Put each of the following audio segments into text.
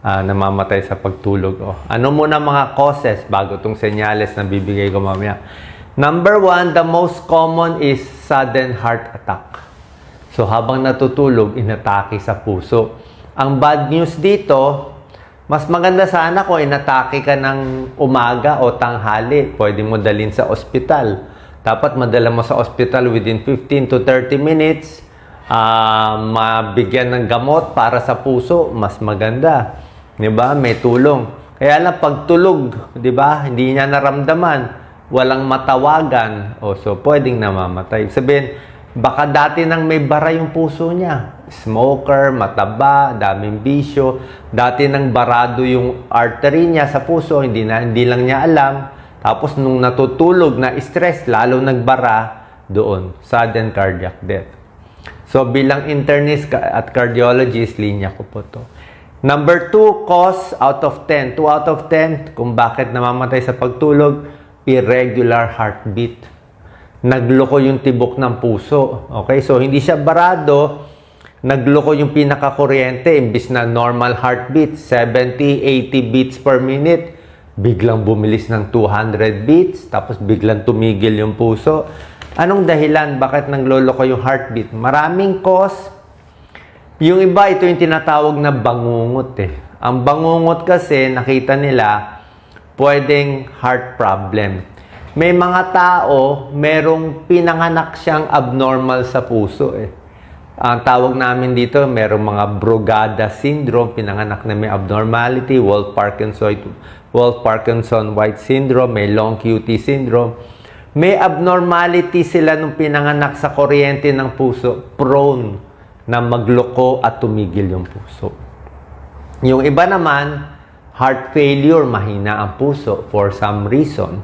namamatay sa pagtulog. Ano muna mga causes bago itong senyales na bibigay ko mamaya? Number 1, the most common is sudden heart attack. So, habang natutulog, inatake sa puso. Ang bad news dito, mas maganda sana kung inatake ka ng umaga o tanghali. Pwede mo dalhin sa ospital. Dapat madala mo sa ospital within 15 to 30 minutes. Mabigyan ng gamot para sa puso, mas maganda. Diba? May tulong. Kaya lang, pagtulog, diba? Hindi niya naramdaman. Walang matawagan. So, pwedeng namamatay. Sabihin, baka dati nang may bara yung puso niya. Smoker, mataba, daming bisyo. Dati nang barado yung artery niya sa puso, hindi lang niya alam. Tapos nung natutulog na stress, lalo nagbara doon. Sudden cardiac death. So bilang internist at cardiologist, linya ko po to. Number 2, cause out of 10. 2 out of 10 kung bakit namamatay sa pagtulog, irregular heartbeat. Nagloko yung tibok ng puso. Okay? So hindi siya barado, nagloko yung pinakakuryente, imbis na normal heartbeat, 70, 80 beats per minute, biglang bumilis ng 200 beats, tapos biglang tumigil yung puso. Anong dahilan? Bakit nagloloko yung heartbeat? Maraming cause. Yung iba, ito yung tinatawag na bangungot eh. Ang bangungot kasi, nakita nila, pwedeng heart problem. May mga tao, merong pinanganak siyang abnormal sa puso eh. Ang tawag namin dito, merong mga Brugada syndrome, pinanganak na may abnormality, Wolff-Parkinson-White syndrome, may long QT syndrome. May abnormality sila nung pinanganak sa kuryente ng puso, prone na magloko at tumigil yung puso. Yung iba naman, heart failure, mahina ang puso for some reason.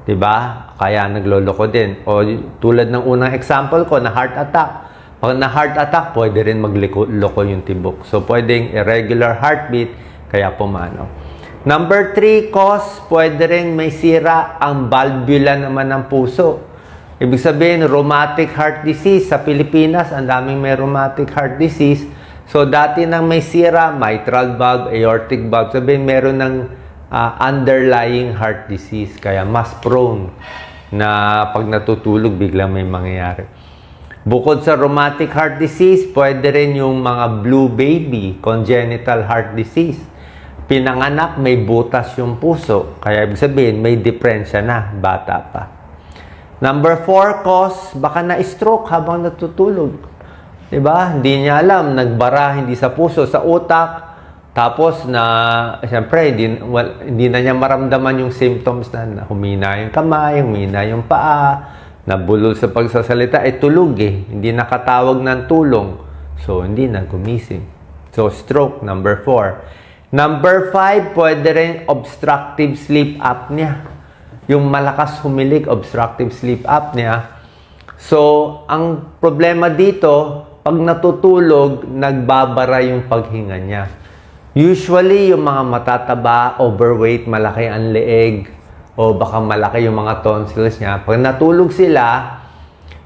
Diba? Kaya nagloloko din. O tulad ng unang example ko na heart attack. Pag na heart attack, pwede rin magloko yung tibok. So, pwedeng irregular heartbeat, kaya pumanaw. Number 3 cause, pwede rin may sira ang valvula naman ng puso. Ibig sabihin, rheumatic heart disease. Sa Pilipinas, ang daming may rheumatic heart disease. So, dati nang may sira, mitral valve, aortic valve, sabihin, meron ng underlying heart disease. Kaya mas prone na pag natutulog, biglang may mangyayari. Bukod sa rheumatic heart disease, pwede rin yung mga blue baby, congenital heart disease. Pinanganak, may butas yung puso. Kaya ibig sabihin, may depresya na, bata pa. Number 4 cause, baka na-stroke habang natutulog. Diba? Hindi niya alam, nagbara, hindi sa puso, sa utak. Tapos siyempre, hindi na niya maramdaman yung symptoms na humina yung kamay, humina yung paa, nabulol sa pagsasalita, tulog eh. Hindi nakatawag ng tulong. So, hindi na gumising. So, stroke, number 4. Number 5, pwede rin obstructive sleep apnea. Yung malakas humilik, obstructive sleep apnea. So, ang problema dito, pag natutulog, nagbabara yung paghinga niya. Usually, yung mga matataba, overweight, malaki ang leeg, o baka malaki yung mga tonsils niya. Pag natulog sila,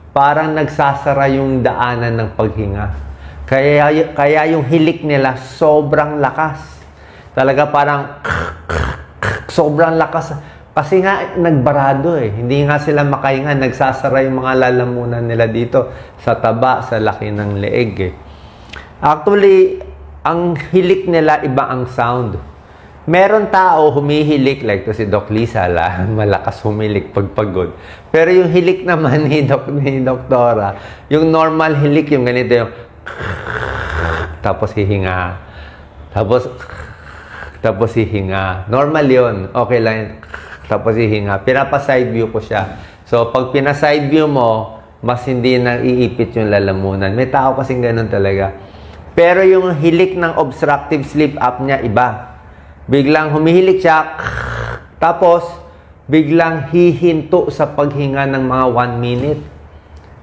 parang nagsasara yung daanan ng paghinga. Kaya yung hilik nila sobrang lakas. Talaga parang sobrang lakas. Kasi nga nagbarado eh. Hindi nga sila makahinga. Nagsasara yung mga lalamunan nila dito sa taba, sa laki ng leeg eh. Actually, ang hilik nila iba ang sound. Meron tao humihilik, like to si Doc Lisa, malakas humilik pag pagod. Pero yung hilik naman ni Doktora, yung normal hilik, yung ganito yung tapos hihinga. Tapos hihinga. Normal yun. Okay lang yun. Tapos hihinga. Pinapa-side view ko siya. So, pag pina-side view mo, mas hindi na iipit yung lalamunan. May tao kasing ganun talaga. Pero yung hilik ng obstructive sleep apnea, iba. Biglang humihilik siya, tapos biglang hihinto sa paghinga ng mga 1 minute.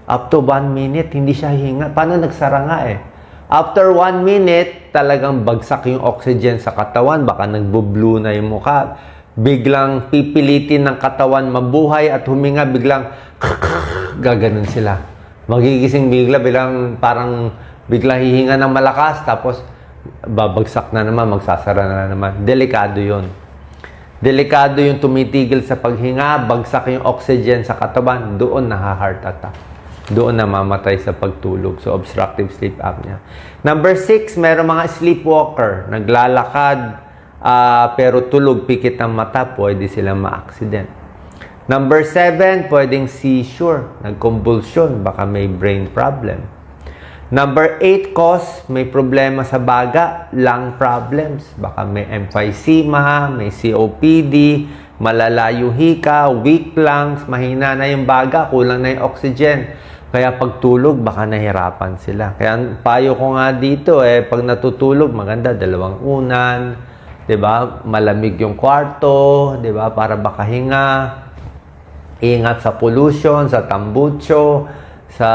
Up to 1 minute, hindi siya hihinga. Paano nagsara nga eh? After 1 minute, talagang bagsak yung oxygen sa katawan. Baka nagbo-blue na yung mukha. Biglang pipilitin ng katawan mabuhay at huminga, biglang gaganon sila. Magigising biglang parang biglang hihinga ng malakas, tapos babagsak na naman, magsasara na naman. Delikado yun. Delikado yung tumitigil sa paghinga, bagsak yung oxygen sa katawan, doon naha-heart attack. Doon namamatay sa pagtulog. So, obstructive sleep apnea. Number 6, meron mga sleepwalker. Naglalakad, pero tulog, pikit ang mata, pwede silang ma-accident. Number 7, pwedeng seizure, nag-convulsion, baka may brain problem. Number 8 cause, may problema sa baga, lung problems. Baka may emphysema, may COPD, malala yung hika, weak lungs, mahina na yung baga, kulang na yung oxygen. Kaya pagtulog, baka nahirapan sila. Kaya payo ko nga dito, pag natutulog, maganda, 2 unan, 'di ba? Malamig yung kwarto, 'di ba? Para makahinga. Ingat sa pollution, sa tambucho, sa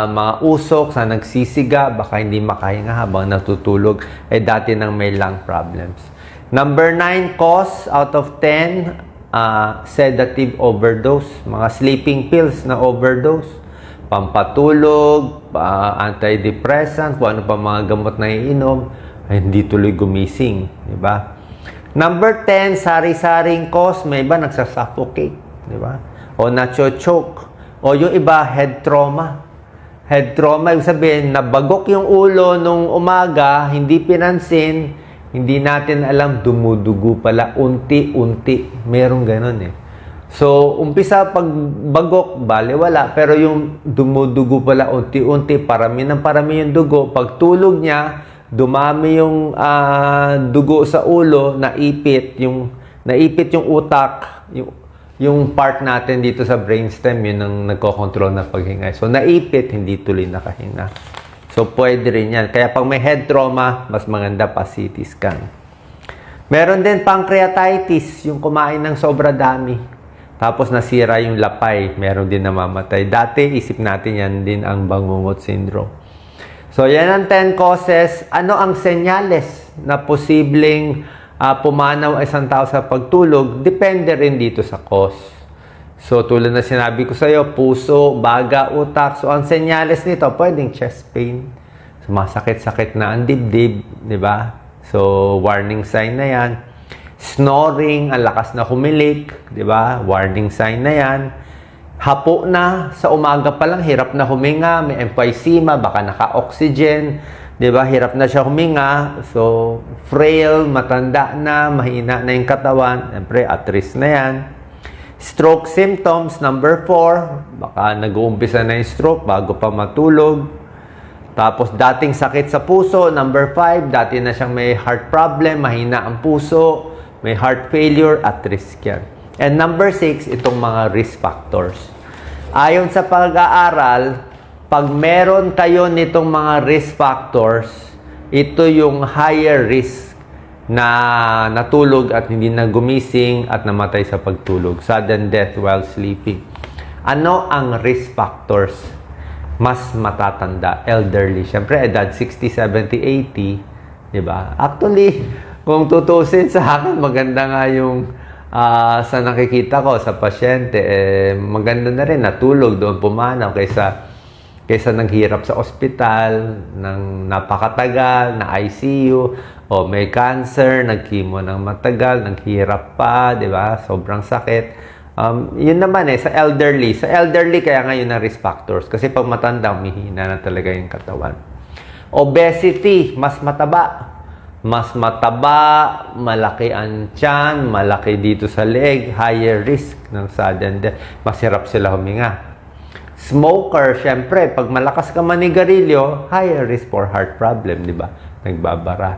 mga usok, sa nagsisiga, baka hindi makahinga habang natutulog, dati nang may lung problems. Number 9 cause out of 10, sedative overdose, mga sleeping pills na overdose, pampatulog, antidepressant, kung ano pa mga gamot na iinom, ay hindi tuloy gumising, di ba? Number 10, sari-saring cause, may iba nagsasuffocate, di ba? O nacho-choke. O yung iba, head trauma. Head trauma, ibig sabihin, nabagok yung ulo nung umaga, hindi pinansin, hindi natin alam, dumudugo pala, unti-unti. Merong ganun So, umpisa pag bagok, baliwala. Pero yung dumudugo pala, unti-unti, parami ng parami yung dugo. Pag tulog niya, dumami yung dugo sa ulo, naipit yung utak, yung part natin dito sa brainstem, yun ang nagkocontrol ng paghinga. So, naipit, hindi tuloy nakahinga. So, pwede rin yan. Kaya pag may head trauma, mas maganda pa CT scan. Meron din pancreatitis, yung kumain ng sobra dami. Tapos nasira yung lapay, meron din namamatay. Dati, isip natin yan din ang bangungot syndrome. So, yan ang 10 causes. Ano ang senyales na posibleng pumanaw ang isang tao sa pagtulog? Depende rin dito sa cause. So, tulad na sinabi ko sa iyo, puso, baga, utak. So, ang senyales nito, pwedeng chest pain. Sumasakit-sakit na ang dibdib, di ba? So, warning sign na yan. Snoring, ang lakas na humilik, di ba? Warning sign na yan. Hapo na, sa umaga pa lang, hirap na huminga, may emphysema, baka naka-oxygen, di ba? Hirap na siya huminga, so frail, matanda na, mahina na yung katawan, siyempre, at risk na yan. Stroke symptoms, number 4, baka nag-uumpisa na yung stroke bago pa matulog. Tapos, dating sakit sa puso, number 5, dati na siyang may heart problem, mahina ang puso, may heart failure, at risk yan. And number 6, itong mga risk factors. Ayon sa pag-aaral, pag meron kayo nitong mga risk factors, ito yung higher risk na natulog at hindi na gumising at namatay sa pagtulog. Sudden death while sleeping. Ano ang risk factors? Mas matatanda, elderly. Siyempre, edad 60, 70, 80. Diba? Actually, kung tutusin sa akin, maganda nga yung sa nakikita ko sa pasyente, maganda na rin natulog doon pumanaw kaysa naghirap sa ospital ng napakatagal, na ICU, o may cancer, nagchemo ng matagal, naghirap pa, di ba? Sobrang sakit. Yun naman sa elderly. Sa elderly, kaya ngayon ang risk factors. Kasi pag matanda, humihina na talaga yung katawan. Obesity, mas mataba. Mas mataba, malaki ang tiyan, malaki dito sa leg, higher risk ng sudden death. Mas hirap sila huminga. Smoker, syempre, pag malakas ka manigarilyo, higher risk for heart problem, di ba? Nagbabara.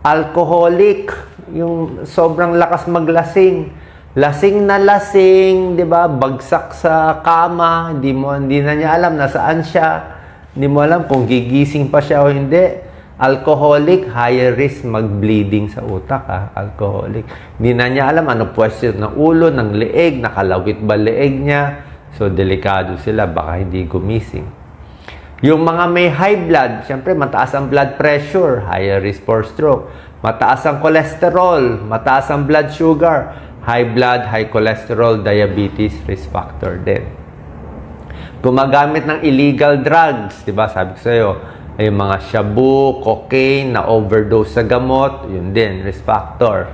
Alcoholic, yung sobrang lakas maglasing. Lasing na lasing, di ba? Bagsak sa kama, hindi na niya alam nasaan siya. Hindi mo alam kung gigising pa siya o hindi. Alcoholic, higher risk mag-bleeding sa utak, alcoholic. Hindi na niya alam ano pwesto ng ulo, ng leeg, nakalawit ba leeg niya. So, delikado sila, baka hindi gumising. Yung mga may high blood, syempre, mataas ang blood pressure, higher risk for stroke. Mataas ang cholesterol, mataas ang blood sugar, high blood, high cholesterol, diabetes, risk factor din. Gumagamit ng illegal drugs, di ba? Sabi ko sa'yo, Yung mga shabu, cocaine, na overdose sa gamot, yun din, risk factor.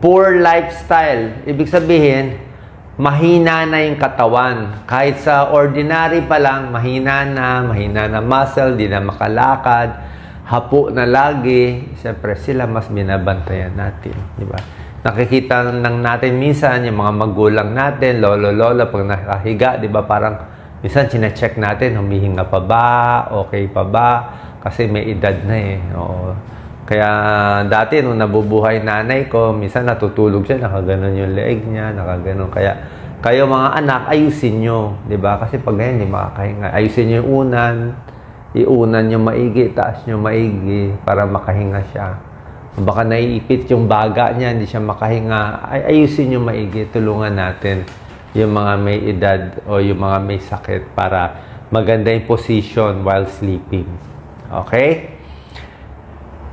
Poor lifestyle, ibig sabihin, mahina na yung katawan. Kahit sa ordinary pa lang, mahina na muscle, di na makalakad, hapo na lagi. Siyempre, sila mas binabantayan natin, di ba? Nakikita lang natin minsan yung mga magulang natin, lolo-lola, pag nakahiga, di ba, parang minsan, chinecheck natin, humihinga pa ba, okay pa ba, kasi may edad na eh. Oo. Kaya dati, nung nabubuhay nanay ko, minsan natutulog siya, nakaganon yung leeg niya, nakaganon. Kaya, kayo mga anak, ayusin nyo, di ba? Kasi pag ganyan, hindi makakahinga. Ayusin nyo yung unan, iunan nyo maigi, taas nyo maigi, para makahinga siya. Baka naiipit yung baga niya, hindi siya makahinga. Ayusin nyo maigi, tulungan natin yung mga may edad o yung mga may sakit para maganda yung position while sleeping. Okay?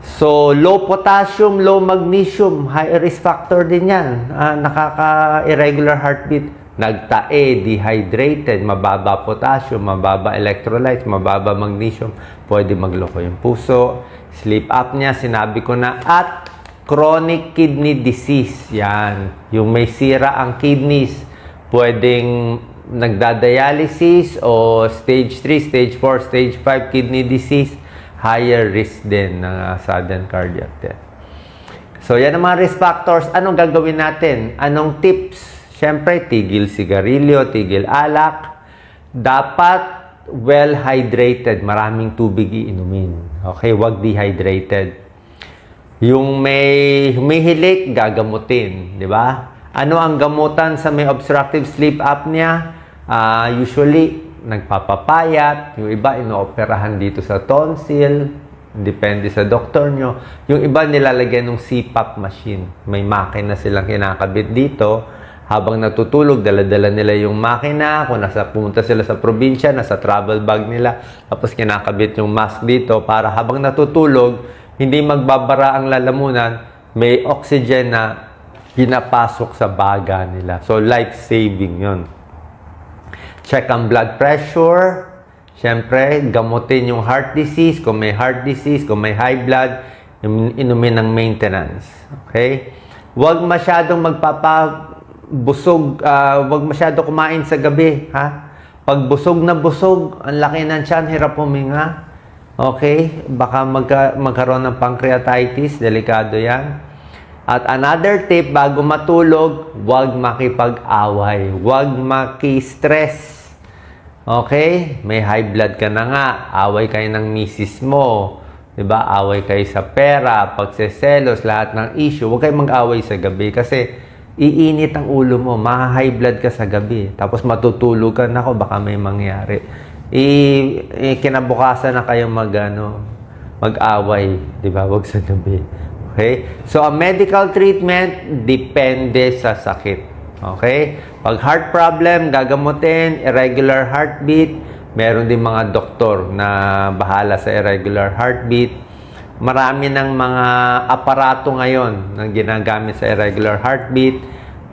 So, low potassium, low magnesium, high risk factor din yan. Nakaka-irregular heartbeat. Nagtae, dehydrated, mababa potassium, mababa electrolytes, mababa magnesium, pwede magloko yung puso. Sleep apnea, sinabi ko na. At chronic kidney disease, yan. Yung may sira ang kidneys, pwedeng nagdadialysis o stage 3, stage 4, stage 5 kidney disease, higher risk din ng sudden cardiac death. So, yan ang mga risk factors. Anong gagawin natin? Anong tips? Siyempre, tigil sigarilyo, tigil alak. Dapat well-hydrated. Maraming tubig iinumin. Okay? Huwag dehydrated. Yung may humihilik, gagamutin. Di ba? Ano ang gamutan sa may obstructive sleep apnea? Usually, nagpapapayat. Yung iba, inooperahan dito sa tonsil. Depende sa doktor nyo. Yung iba, nilalagyan ng CPAP machine. May makina silang kinakabit dito. Habang natutulog, dala-dala nila yung makina. Kung pumunta sila sa probinsya, nasa travel bag nila. Tapos kinakabit yung mask dito para habang natutulog, hindi magbabara ang lalamunan. May oxygen na pinapasok sa baga nila. So, life-saving yun. Check ang blood pressure. Siyempre, gamutin yung heart disease. Kung may heart disease, kung may high blood, inumin ng maintenance. Okay? Huwag masyadong magpapabusog. Huwag masyadong kumain sa gabi. Ha? Pag busog na busog, ang laki ng tiyan, hirap huminga. Okay? Baka magkaroon ng pancreatitis. Delikado yan. At another tip, bago matulog, huwag makipag-away. Huwag maki-stress. Okay? May high blood ka na nga. Away kayo ng misis mo. Diba? Away kayo sa pera, pagseselos, lahat ng issue. Huwag kayo mag-away sa gabi kasi iinit ang ulo mo. Maha-high blood ka sa gabi. Tapos matutulog ka na baka may mangyari. Kinabukasan na kayo mag-away. Diba? Huwag sa gabi. Okay? So, ang medical treatment, depende sa sakit. Okay? Pag heart problem, gagamutin, irregular heartbeat, meron din mga doktor na bahala sa irregular heartbeat. Marami ng mga aparato ngayon na ginagamit sa irregular heartbeat.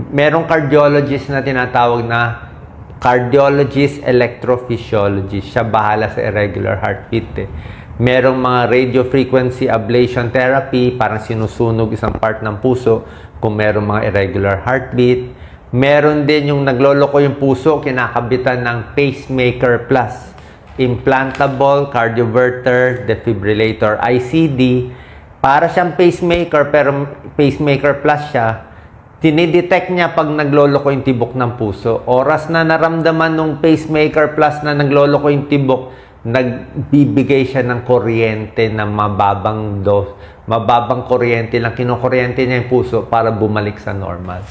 Merong cardiologist na tinatawag na cardiologist, electrophysiologist. Siya bahala sa irregular heartbeat eh. Merong mga radio frequency ablation therapy, parang sinusunog isang part ng puso kung merong mga irregular heartbeat. Meron din yung nagloloko yung puso, kinakabitan ng pacemaker plus, implantable cardioverter defibrillator, ICD. Para siyang pacemaker, pero pacemaker plus siya. Tinidetect niya pag nagloloko yung tibok ng puso. Oras na naramdaman ng pacemaker plus na nagloloko yung tibok, nagbibigay siya ng kuryente na mababang kuryente lang, kinukuryente niya yung puso para bumalik sa normal.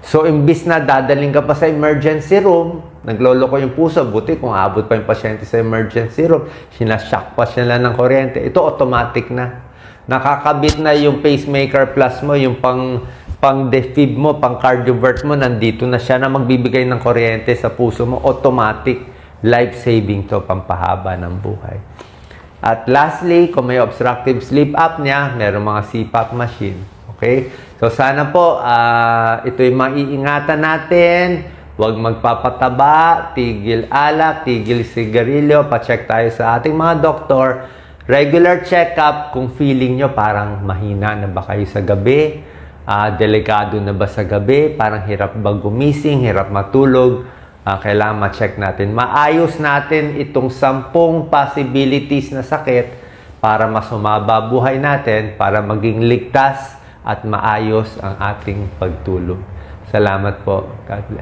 So, imbis na dadaling ka pa sa emergency room, nagloloko yung puso, buti kung abot pa yung pasyente sa emergency room, sinashock pa siya lang ng kuryente. Ito, automatic na. Nakakabit na yung pacemaker plus mo, yung pang-defib mo, pang-cardiovert mo, nandito na siya na magbibigay ng kuryente sa puso mo, automatic. Life-saving to, pampahaba ng buhay. At lastly, kung may obstructive sleep apnea, meron mga CPAP machine. Okay? So, sana po, ito yung maiingatan natin. Huwag magpapataba, tigil alak, tigil sigarilyo, pa-check tayo sa ating mga doktor Regular check-up kung feeling nyo parang mahina na ba kayo sa gabi, delikado na ba sa gabi, parang hirap ba gumising, hirap matulog, kailangan ma-check natin. Maayos natin itong 10 possibilities na sakit para mas humaba buhay natin, para maging ligtas at maayos ang ating pagtulog. Salamat po. God bless.